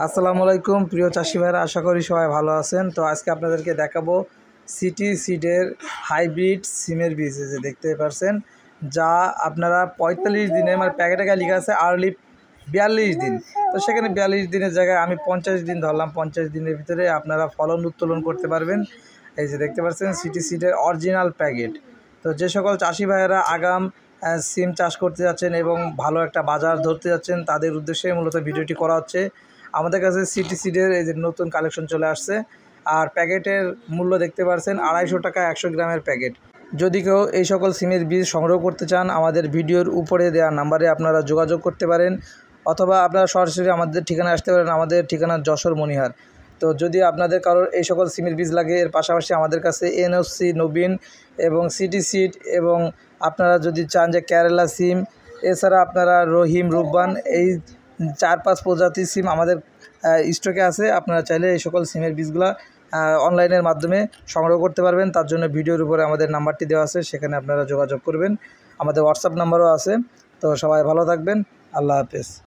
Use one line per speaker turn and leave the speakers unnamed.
আসসালামু আলাইকুম প্রিয় চাষি ভাইরা, আশা করি সবাই ভালো আছেন। তো আজকে আপনাদেরকে দেখাবো সিটি সিডের হাইব্রিড সিমের বীজ, যে দেখতে পাচ্ছেন, যা আপনারা 45 দিনে, মানে প্যাকেটে লেখা আছে আর্লি 42 দিন, তো সেখানে 42 দিনের জায়গায় আমি 50 দিন ধরলাম। 50 দিনের ভিতরে আপনারা ফলন উত্তোলন করতে পারবেন। এই যে দেখতে পাচ্ছেন সিটি সিডের অরিজিনাল প্যাকেট। তো যে সকল চাষি ভাইয়েরা আগাম সিম চাষ করতে যাচ্ছেন এবং ভালো একটা বাজার ধরতে যাচ্ছেন, তাদের উদ্দেশ্যে মূলত ভিডিওটি করা হচ্ছে। আমাদের কাছে সিটি সিডের এই যে নতুন কালেকশন চলে আসছে, আর প্যাকেটের মূল্য দেখতে পাচ্ছেন 250 টাকা 100 গ্রামের প্যাকেট। যদি কেউ এই সকল সিমের বীজ সংগ্রহ করতে চান, আমাদের ভিডিওর উপরে দেওয়া নাম্বারে আপনারা যোগাযোগ করতে পারেন, অথবা আপনারা সরাসরি আমাদের ঠিকানায় আসতে পারেন। আমাদের ঠিকানা যশোর মনিহার। তো যদি আপনাদের কারোর এই সকল সিমের বীজ লাগে, এর পাশাপাশি আমাদের কাছে এনওসি নবীন এবং সিটি সিড, এবং আপনারা যদি চান যে কেরালা সিম, এছাড়া আপনারা রহিম রুব্বান, এই 4-5 প্রজাতির সিম আমাদের স্টকে আছে। আপনারা চাইলে এই সকল সিমের বীজগুলা অনলাইনের মাধ্যমে সংগ্রহ করতে পারবেন। তার জন্য ভিডিওর উপরে আমাদের নাম্বারটি দেওয়া আছে, সেখানে আপনারা যোগাযোগ করবেন। আমাদের হোয়াটসঅ্যাপ নাম্বারও আছে। তো সবাই ভালো থাকবেন। আল্লাহ হাফেজ।